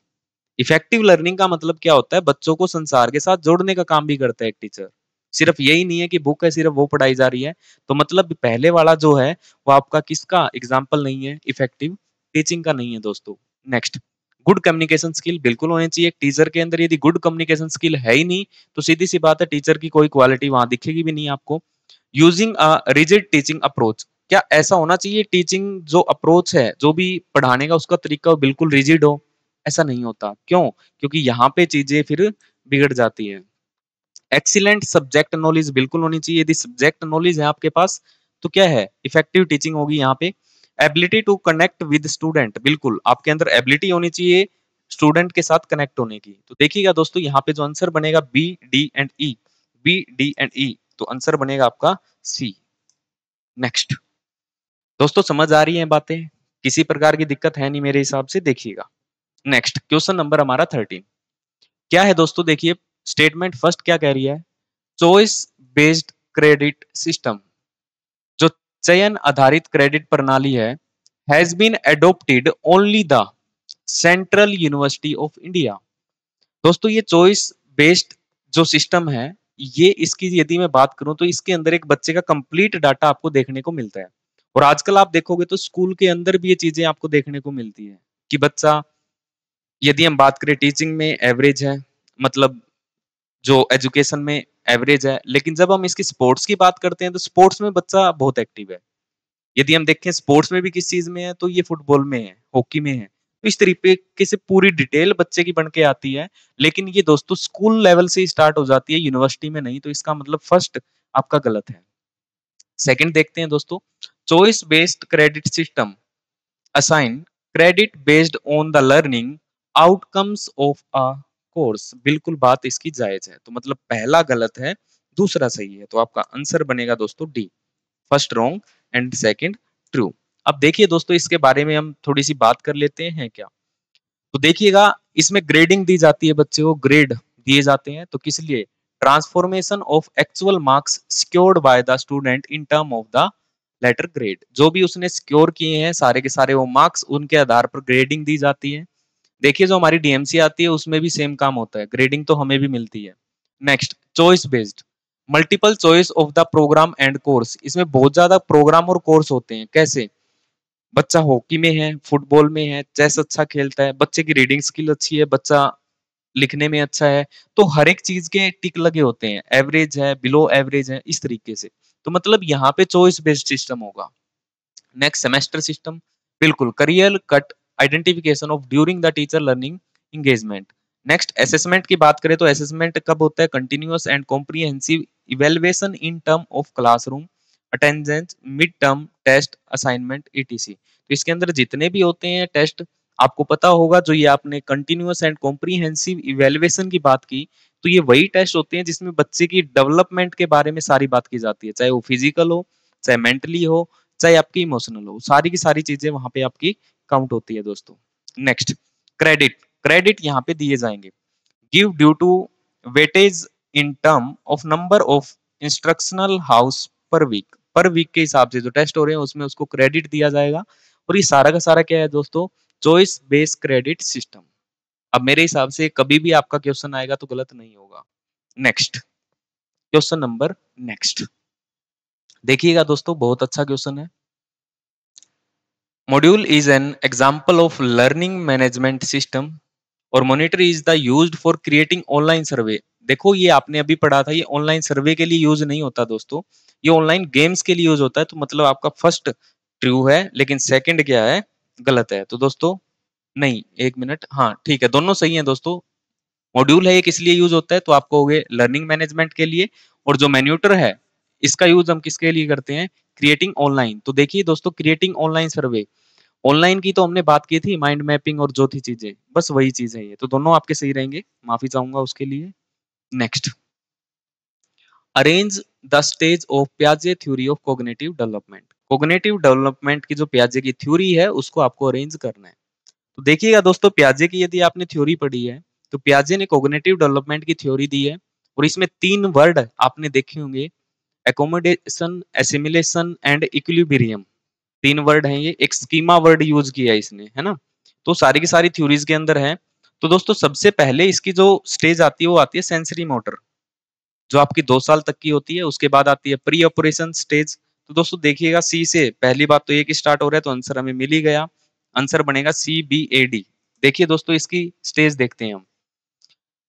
इफेक्टिव लर्निंग का मतलब क्या होता है? बच्चों को संसार के साथ जोड़ने का काम भी करता है एक टीचर। सिर्फ यही नहीं है कि बुक है सिर्फ वो पढ़ाई जा रही है। तो मतलब पहले वाला जो है वो आपका किसका एग्जाम्पल नहीं है? इफेक्टिव टीचिंग का नहीं है दोस्तों। नेक्स्ट, गुड कम्युनिकेशन स्किल बिल्कुल होनी चाहिए एक टीचर के अंदर। यदि गुड कम्युनिकेशन स्किल है ही नहीं तो सीधी सी बात है टीचर की कोई क्वालिटी वहां दिखेगी भी नहीं आपको। Using a rigid teaching approach, क्या ऐसा होना चाहिए टीचिंग जो अप्रोच है, जो भी पढ़ाने का उसका तरीका हो बिल्कुल रिजिड हो? ऐसा नहीं होता। क्यों? क्योंकि यहाँ पे चीजें फिर बिगड़ जाती है। एक्सीलेंट सब्जेक्ट नॉलेज बिल्कुल होनी चाहिए। यदि सब्जेक्ट नॉलेज है आपके पास तो क्या है? इफेक्टिव टीचिंग होगी यहाँ पे। Ability to connect with student, बिल्कुल आपके अंदर एबिलिटी होनी चाहिए स्टूडेंट के साथ कनेक्ट होने की। तो देखिएगा दोस्तों, यहाँ पे जो आंसर बनेगा B D and E, B D and E, तो आंसर बनेगा आपका सी। नेक्स्ट दोस्तों, समझ आ रही है बातें? किसी प्रकार की दिक्कत है नहीं मेरे हिसाब से। देखिएगा नेक्स्ट क्वेश्चन नंबर हमारा 13 क्या है दोस्तों। देखिए स्टेटमेंट फर्स्ट क्या कह रही है? चॉइस बेस्ड क्रेडिट सिस्टम, जो चयन आधारित क्रेडिट प्रणाली है, has been adopted only the central university of India. दोस्तों ये चॉइस बेस्ड जो सिस्टम है, ये इसकी यदि मैं बात करूं तो इसके अंदर एक बच्चे का कंप्लीट डाटा आपको देखने को मिलता है। और आजकल आप देखोगे तो स्कूल के अंदर भी ये चीजें आपको देखने को मिलती है कि बच्चा, यदि हम बात करें टीचिंग में एवरेज है, मतलब जो एजुकेशन में एवरेज है, लेकिन जब हम इसकी स्पोर्ट्स की बात करते हैं तो स्पोर्ट्स में बच्चा बहुत एक्टिव है। यदि हम देखें स्पोर्ट्स में भी किस चीज में है तो ये फुटबॉल में है, हॉकी में है। तो इस तरीके से पूरी डिटेल बच्चे की बन के आती है। लेकिन ये दोस्तों स्कूल लेवल से ही स्टार्ट हो जाती है, यूनिवर्सिटी में नहीं। तो इसका मतलब फर्स्ट आपका गलत है। सेकंड देखते हैं दोस्तों, choice based credit system assign credit based on the learning outcomes of a course, बिल्कुल बात इसकी जायज है। तो मतलब पहला गलत है, दूसरा सही है। तो आपका आंसर बनेगा दोस्तों D, first wrong and second true. अब देखिए दोस्तों, इसके बारे में हम थोड़ी सी बात कर लेते हैं क्या। तो देखिएगा, इसमें ग्रेडिंग दी जाती है, बच्चे को ग्रेड दिए जाते हैं। तो किस लिए? Transformation of actual marks secured by the student in term of the letter grade, जो भी उसने सिक्योर किए हैं सारे के सारे वो मार्क्स, उनके आधार पर ग्रेडिंग दी जाती है। देखिए जो हमारी डीएमसी आती है उसमें भी सेम काम होता है, ग्रेडिंग तो हमें भी मिलती है। Next, choice based multiple choice of the program and course, इसमें बहुत ज्यादा प्रोग्राम और कोर्स होते हैं। कैसे? बच्चा हॉकी में है, फुटबॉल में है, चेस अच्छा खेलता है, बच्चे की रीडिंग स्किल अच्छी है, बच्चा लिखने में अच्छा है, तो हर एक चीज के टिक लगे होते हैं, एवरेज है, बिलो एवरेज है, इस तरीके से। तो मतलब यहाँ पे चॉइस बेस्ड सिस्टम होगा। नेक्स्ट, सेमेस्टर सिस्टम, बिल्कुल career cut identification of during the teacher learning engagement. Next, assessment की बात करें तो असेसमेंट कब होता है? Continuous and comprehensive evaluation in term of classroom attendance, mid term test, assignment, ETC. तो इसके अंदर जितने भी होते हैं टेस्ट, आपको पता होगा, जो ये आपने कंटिन्यूअस एंड कॉम्प्रिहेंसिव इवेल्युएशन की बात की, तो ये वही टेस्ट होते हैं जिसमें बच्चे की डेवलपमेंट के बारे में सारी बात की जाती है, चाहे वो फिजिकल हो, चाहे मेंटली हो, चाहे आपकी इमोशनल हो, सारी की सारी चीजें वहां पे आपकी काउंट होती है दोस्तों। नेक्स्ट, क्रेडिट, क्रेडिट यहाँ पे दिए जाएंगे। Give due to weightage in term of number of instructional hours per week के हिसाब से जो टेस्ट हो रहे हैं उसमें उसको क्रेडिट दिया जाएगा। और ये सारा का सारा क्या है दोस्तों? Choice based credit system. अब मेरे हिसाब से कभी भी आपका क्वेश्चन आएगा तो गलत नहीं होगा। नेक्स्ट क्वेश्चन नंबर, नेक्स्ट देखिएगा दोस्तों, बहुत अच्छा क्वेश्चन है। Module is an example of learning management system और monitor is the used for creating online survey. देखो ये आपने अभी पढ़ा था, ये ऑनलाइन सर्वे के लिए यूज नहीं होता दोस्तों, ये ऑनलाइन गेम्स के लिए यूज होता है। तो मतलब आपका फर्स्ट ट्रू है, लेकिन सेकंड क्या है? गलत है। तो दोस्तों नहीं, एक मिनट, हाँ ठीक है, दोनों सही है दोस्तों। मॉड्यूल है ये किस लिए यूज होता है, तो आप कहोगे लर्निंग मैनेजमेंट के लिए, और जो मैन्यूटर है इसका यूज हम किसके लिए करते हैं, क्रिएटिंग ऑनलाइन। तो देखिए दोस्तों, क्रिएटिंग ऑनलाइन सर्वे, ऑनलाइन की तो हमने बात की थी, माइंड मैपिंग और जो थी चीजें, बस वही चीज है ये, तो दोनों आपके सही रहेंगे, माफी चाहूंगा उसके लिए। Next, arrange the stage of पियाजे theory of cognitive development. Cognitive development की जो पियाजे की थ्योरी है उसको आपको अरेंज करना है। तो देखिएगा दोस्तों, पियाजे की यदि आपने थ्योरी पढ़ी है, तो पियाजे ने कोग्निटिव डेवलपमेंट की थ्योरी दी है, और इसमें 3 वर्ड आपने देखे होंगे, accommodation, assimilation and equilibrium. 3 word हैं ये, एक स्कीमा वर्ड यूज किया है इसने, है ना। तो सारी की सारी थ्योरीज के अंदर है। तो दोस्तों सबसे पहले इसकी जो स्टेज आती है वो आती है सेंसरी मोटर, जो आपकी 2 साल तक की होती है। उसके बाद आती है प्री ऑपरेशन स्टेज। तो दोस्तों देखिएगा, सी से पहली बात तो एक ही स्टार्ट हो रहा है, तो आंसर हमें मिल ही गया, आंसर बनेगा CBAD। देखिए दोस्तों, इसकी स्टेज देखते हैं हम।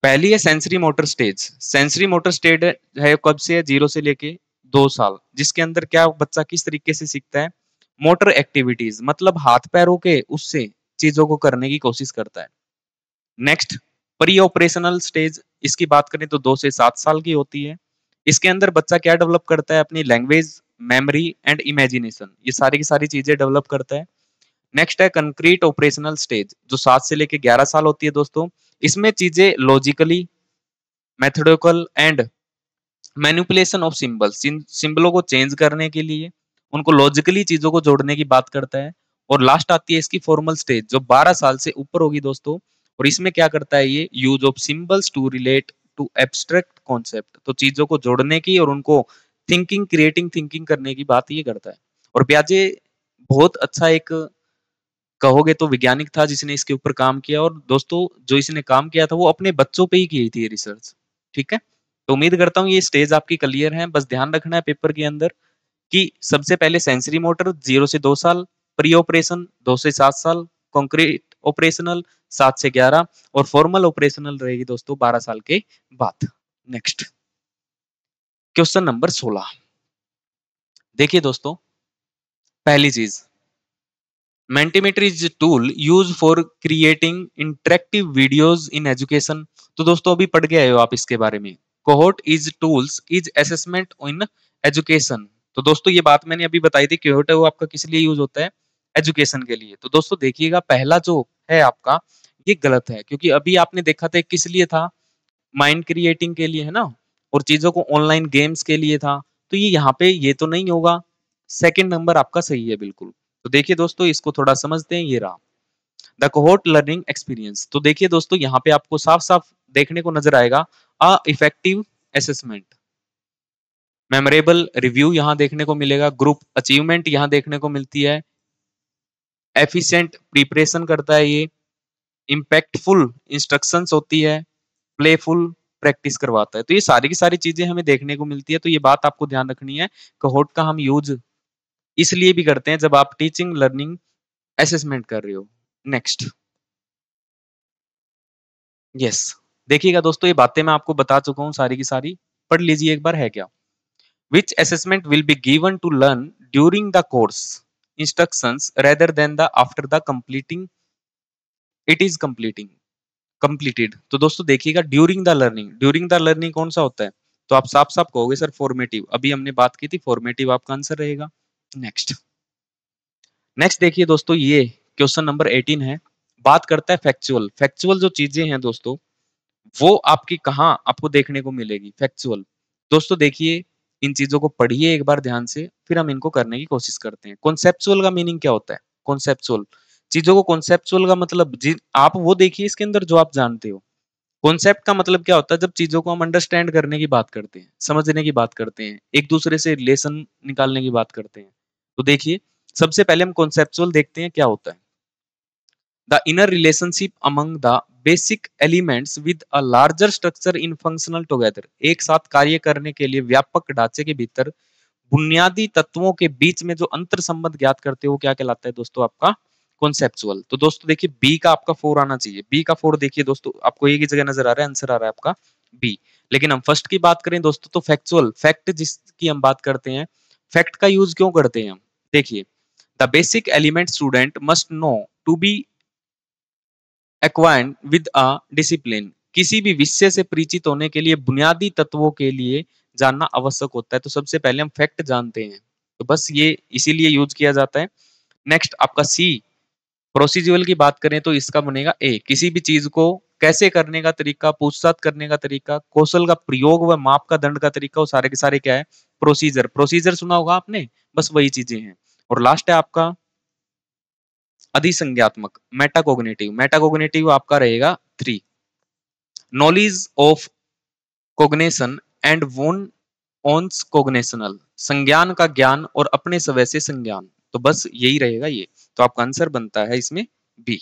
पहली है sensory motor stage. Sensory motor stage है कब से है, 0 से लेके 2 साल, जिसके अंदर क्या बच्चा किस तरीके से सीखता है, मोटर एक्टिविटीज, मतलब हाथ पैरों के उससे चीजों को करने की कोशिश करता है। नेक्स्ट, प्री ऑपरेशनल स्टेज, इसकी बात करें तो 2 से 7 साल की होती है। इसके अंदर बच्चा क्या डेवलप करता है, अपनी लैंग्वेज, मेमोरी एंड इमेजिनेशन, ये सारी की सारी चीजें डेवलप करता है। नेक्स्ट है कंक्रीट ऑपरेशनल स्टेज, जो 7 से लेके 11 साल होती है दोस्तों। इसमें चीजें logically, methodical and manipulation of symbols, सिंबलों को चेंज करने के लिए उनको लॉजिकली चीजों को जोड़ने की बात करता है। और लास्ट आती है इसकी फॉर्मल स्टेज, जो 12 साल से ऊपर होगी दोस्तों, और इसमें क्या करता है ये, use of symbols to relate to abstract concept, तो चीजों को जोड़ने की और उनको थिंकिंग, क्रिएटिंग थिंकिंग करने की बात ये करता है। और पियाजे बहुत अच्छा एक, कहोगे तो वैज्ञानिक था जिसने इसके ऊपर काम किया, और दोस्तों जो इसने काम किया था वो अपने बच्चों पे ही की थी ये रिसर्च, ठीक है। तो उम्मीद करता हूँ ये स्टेज आपकी क्लियर है। बस ध्यान रखना है पेपर के अंदर कि सबसे पहले सेंसरी मोटर 0 से 2 साल, प्री ऑपरेशन 2 से 7 साल, कॉन्क्रीट ऑपरेशनल 7 से 11, और फॉर्मल ऑपरेशनल रहेगी दोस्तों 12 साल के बाद। Next, question number 16। देखिए दोस्तों, पहली चीज, Mentimeter is a tool used for creating interactive videos in education। तो दोस्तों अभी पढ़ के आए हो आप इसके बारे में। Cohort is tools is assessment in education। तो दोस्तों ये बात मैंने अभी बताई थी, Cohort है वो आपका किस लिए यूज होता है, एजुकेशन के लिए। तो दोस्तों देखिएगा, पहला जो है आपका ये गलत है, क्योंकि अभी आपने देखा था किस लिए था, माइंड क्रिएटिंग के लिए, है ना, और चीजों को ऑनलाइन गेम्स के लिए था। तो ये यहाँ पे ये तो नहीं होगा, सेकंड नंबर आपका सही है बिल्कुल। तो देखिए दोस्तों, इसको थोड़ा समझते हैं, ये रहा द कोहोर्ट लर्निंग एक्सपीरियंस। तो देखिए दोस्तों, यहाँ पे आपको साफ साफ देखने को नजर आएगा, अ इफेक्टिव असेसमेंट, मेमोरेबल रिव्यू यहाँ देखने को मिलेगा, ग्रुप अचीवमेंट यहाँ देखने को मिलती है, एफिशिएंट प्रिपरेशन करता है ये, इम्पैक्टफुल इंस्ट्रक्शंस होती है, प्लेफुल प्रैक्टिस करवाता है। तो ये सारी की सारी चीजें हमें देखने को मिलती है। तो ये बात आपको ध्यान रखनी है, कोहोर्ट का हम यूज इसलिए भी करते हैं जब आप टीचिंग लर्निंग असेसमेंट कर रहे हो। नेक्स्ट, यस, देखिएगा दोस्तों, ये बातें मैं आपको बता चुका हूँ सारी की सारी, पढ़ लीजिए एक बार, है क्या। Which assessment will be given to learn during the course instructions rather than the after the completing it is completing completed. तो दोस्तों देखिएगा, during the learning, during the learning कौन सा होता है, तो आप साफ साफ कहोगे सर फॉर्मेटिव, अभी हमने बात की थी, फॉर्मेटिव आपका आंसर रहेगा। नेक्स्ट, नेक्स्ट देखिए दोस्तों, ये क्वेश्चन नंबर 18 है, बात करता है फैक्चुअल। फैक्चुअल जो चीजें हैं दोस्तों, वो आपकी कहाँ आपको देखने को मिलेगी, फैक्चुअल। दोस्तों देखिए, इन चीजों को पढ़िए एक बार ध्यान से, फिर हम इनको करने की कोशिश करते हैं। कॉन्सेप्चुअल का मीनिंग क्या होता है, कॉन्सेप्चुअल चीजों को, कॉन्सेप्चुअल का मतलब आप वो देखिए इसके अंदर जो आप जानते हो। कॉन्सेप्ट का मतलब क्या होता है, जब चीजों को हम अंडरस्टैंड करने की बात करते हैं, समझने की बात करते हैं, एक दूसरे से रिलेशन निकालने की बात करते हैं। तो देखिए, सबसे पहले हम कॉन्सेप्चुअल देखते हैं क्या होता है। The inner relationship among the basic elements with a larger structure in functional together, एक साथ कार्य करने के लिए व्यापक ढांचे के भीतर बुनियादी तत्वों के बीच में जो अंतर संबंध ज्ञात करते हो वो क्या कहलाता है दोस्तों, आपका कॉन्सेप्चुअल। तो दोस्तों देखिए, बी का आपका 4 आना चाहिए, बी का 4 देखिए दोस्तों, आपको एक ही जगह नजर आ रहा है, आंसर आ रहा है आपका बी। लेकिन हम फर्स्ट की बात करें दोस्तों, तो फैक्चुअल, फैक्ट जिसकी हम बात करते हैं, फैक्ट का यूज क्यों करते हैं हम, देखिए, the basic element student must know to be acquainted with a discipline, किसी भी विषय से परिचित होने के लिए बुनियादी तत्वों के लिए जानना आवश्यक होता है। तो सबसे पहले हम फैक्ट जानते हैं, तो बस ये इसीलिए यूज किया जाता है। नेक्स्ट आपका सी, प्रोसीजरल की बात करें तो इसका बनेगा ए, किसी भी चीज को कैसे करने का तरीका, पूछताछ करने का तरीका, कौशल का प्रयोग व माप का दंड का तरीका, वो सारे के सारे क्या है, प्रोसीजर। प्रोसीजर सुना होगा आपने, बस वही चीजें हैं। और लास्ट है आपका अधिसंज्ञात्मक, मेटाकोग्निटिव। मेटाकोग्निटिव आपका रहेगा 3, नॉलेज ऑफ कोग्नेशन एंड वन ऑन्स कोग्नेशनल, संज्ञान का ज्ञान और अपने स्वयं से संज्ञान। तो बस यही रहेगा ये, तो आपका आंसर बनता है इसमें बी।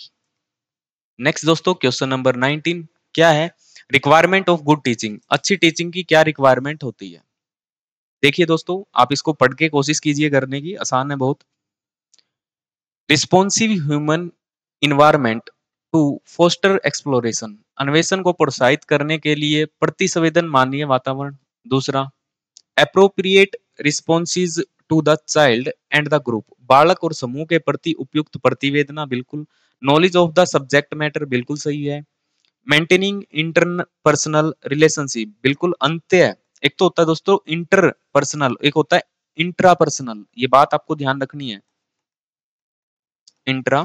नेक्स्ट दोस्तों क्वेश्चन नंबर 19 क्या है, रिक्वायरमेंट ऑफ गुड टीचिंग, अच्छी टीचिंग की क्या रिक्वायरमेंट होती है। देखिए दोस्तों, आप इसको पढ़ के कोशिश कीजिए करने की, आसान है बहुत। Responsive human environment to foster exploration, अन्वेषण को प्रोत्साहित करने के लिए प्रतिसंवेदन माननीय वातावरण। दूसरा, appropriate responses to the child and the group, बालक और समूह के प्रति उपयुक्त प्रतिवेदना, बिल्कुल। Knowledge of the subject matter, बिल्कुल सही है। मेंटेनिंग इंटरपर्सनल रिलेशनशिप, बिल्कुल अंत्य है। एक तो होता है दोस्तों इंटर पर्सनल, एक होता है इंट्रा पर्सनल, ये बात आपको ध्यान रखनी है। इंट्रा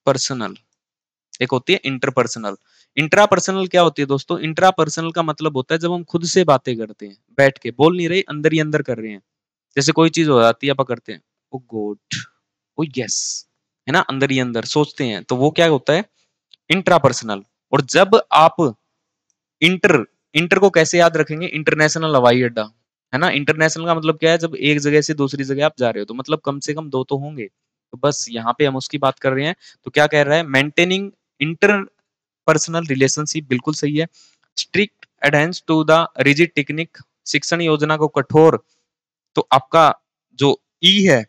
पर्सनल, एक होती है इंटरपर्सनल। इंट्रा पर्सनल क्या होती है दोस्तों, इंट्रा पर्सनल का मतलब होता है जब हम खुद से बातें करते हैं, बैठ के बोल नहीं रहे, अंदर ही अंदर कर रहे हैं। जैसे कोई चीज हो जाती है, आप करते हैं ओ गॉड, ओ यस, है ना, अंदर ही अंदर सोचते हैं, तो वो क्या होता है इंट्रा पर्सनल। और जब आप इंटर, इंटर को कैसे याद रखेंगे, इंटरनेशनल हवाई अड्डा, है ना। इंटरनेशनल का मतलब क्या है, जब एक जगह से दूसरी जगह आप जा रहे हो, तो मतलब कम से कम दो तो होंगे। तो बस यहाँ पे हम उसकी बात कर रहे हैं। तो क्या कह रहा है, मेंटेनिंग इंटर पर्सनल रिलेशनशिप, बिल्कुल सही है। Strict adherence to the rigid technique, शिक्षण योजना को कठोर, तो आपका जो ई है,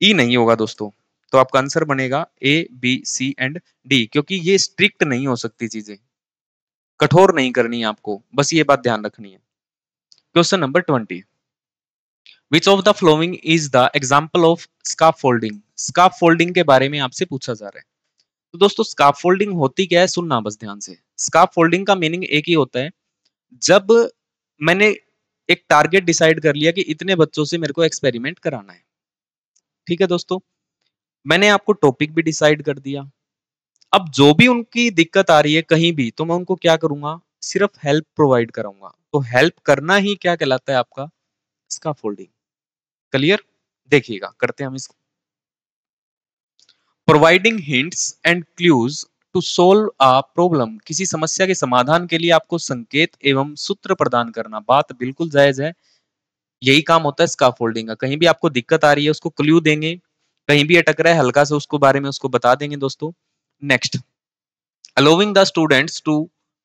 ई नहीं होगा दोस्तों, तो आपका आंसर बनेगा A B C and D, क्योंकि ये स्ट्रिक्ट नहीं हो सकती चीजें, कठोर नहीं करनी है आपको, बस ये बात ध्यान रखनी है। Question number 20, which of the following is the example of scarf folding, scarf folding के बारे में आपसे पूछा जा रहा है। तो दोस्तों स्कार्फ फोल्डिंग होती क्या है, सुनना बस ध्यान से। स्कार्फ फोल्डिंग का मीनिंग एक ही होता है, जब मैंने एक टारगेट डिसाइड कर लिया कि इतने बच्चों से मेरे को एक्सपेरिमेंट कराना है, ठीक है दोस्तों, मैंने आपको टॉपिक भी डिसाइड कर दिया। अब जो भी उनकी दिक्कत आ रही है कहीं भी, तो मैं उनको क्या करूंगा, सिर्फ हेल्प प्रोवाइड कराऊंगा। तो हेल्प करना ही क्या कहलाता है आपका, स्काफोल्डिंग। क्लियर, देखिएगा करते हैं हम इसको। Providing hints and clues to solve a problem, किसी समस्या के समाधान के लिए आपको संकेत एवं सूत्र प्रदान करना, बात बिल्कुल जायज है। यही काम होता है स्काफोल्डिंग का। कहीं भी आपको दिक्कत आ रही है उसको क्लू देंगे, कहीं भी अटक रहा है हल्का से उसको बारे में उसको बता देंगे दोस्तों। Next, allowing the students to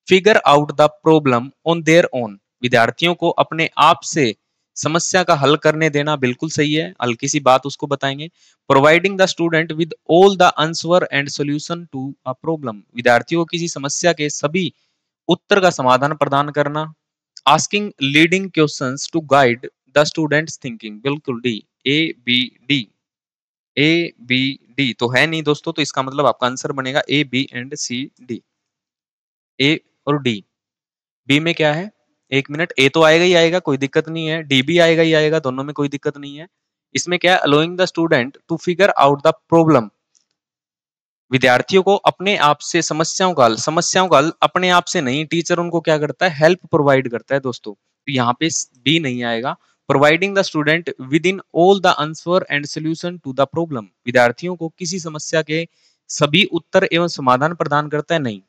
figure out the problem on their own, विद्यार्थियों को अपने आप से समस्या का हल करने देना, बिल्कुल सही है, हल्की सी बात उसको बताएंगे। Providing the student with all the answer and solution to a problem, विद्यार्थियों को किसी समस्या के सभी उत्तर का समाधान प्रदान करना। Asking leading questions to guide the students thinking, बिल्कुल D, A B D, A B D तो है नहीं दोस्तों, तो इसका मतलब आपका आंसर बनेगा A B and C D, A और डी। बी में क्या है, एक मिनट, ए तो आएगा ही आएगा, कोई दिक्कत नहीं है, डी भी आएगा ही आएगा, दोनों में कोई दिक्कत नहीं है। इसमें क्या है, allowing the student to figure out the problem, विद्यार्थियों को अपने आप से समस्याओं का हल, समस्याओं का हल अपने आप से नहीं, टीचर उनको क्या करता है, हेल्प प्रोवाइड करता है दोस्तों। तो यहाँ पे बी नहीं आएगा। Providing the student with in all the answer and solution to the problem, विद्यार्थियों को किसी समस्या के सभी उत्तर एवं समाधान प्रदान करता है, नहीं,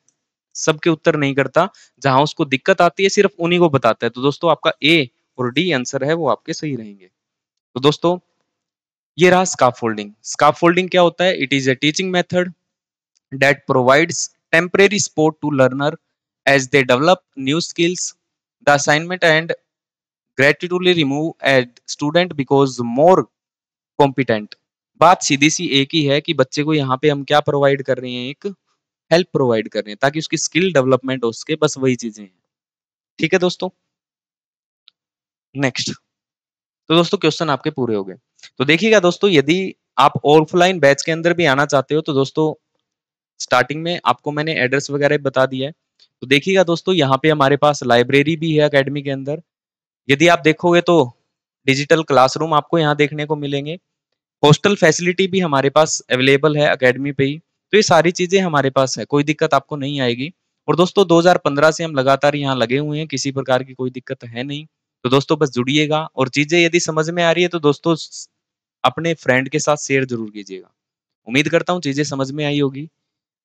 सबके उत्तर नहीं करता, जहां उसको दिक्कत आती है सिर्फ उन्हीं को बताता है। तो दोस्तों आपका ए और डी आंसर है वो आपके सही रहेंगे। तो दोस्तों ये रहा स्काफोल्डिंग। स्काफोल्डिंग क्या होता है, it is a teaching method that provides temporary support to learner as they develop new skills. The assignment and gratuitously remove a student because more competent. बात सीधी सी एक ही है कि बच्चे को यहाँ पे हम क्या प्रोवाइड कर रहे हैं, एक हेल्प प्रोवाइड कर रहे हैं ताकि उसकी स्किल डेवलपमेंट हो सके, बस वही चीजें हैं। ठीक है दोस्तों, नेक्स्ट। तो दोस्तों क्वेश्चन आपके पूरे हो गए। तो देखिएगा दोस्तों, यदि आप ऑफलाइन बैच के अंदर भी आना चाहते हो, तो दोस्तों स्टार्टिंग में आपको मैंने एड्रेस वगैरह बता दिया है। तो देखिएगा दोस्तों, यहाँ पे हमारे पास लाइब्रेरी भी है अकेडमी के अंदर। यदि आप देखोगे तो डिजिटल क्लासरूम आपको यहाँ देखने को मिलेंगे। हॉस्टल फैसिलिटी भी हमारे पास अवेलेबल है अकेडमी पे ही। तो ये सारी चीजें हमारे पास है, कोई दिक्कत आपको नहीं आएगी। और दोस्तों 2015 से हम लगातार यहाँ लगे हुए हैं, किसी प्रकार की कोई दिक्कत है नहीं। तो दोस्तों बस जुड़िएगा, और चीजें यदि समझ में आ रही है तो दोस्तों अपने फ्रेंड के साथ शेयर जरूर कीजिएगा। उम्मीद करता हूँ चीजें समझ में आई होगी।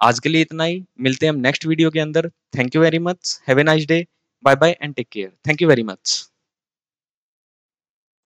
आज के लिए इतना ही, मिलते हैं हम नेक्स्ट वीडियो के अंदर। Thank you very much, have a nice day, bye bye and take care. Thank you very much.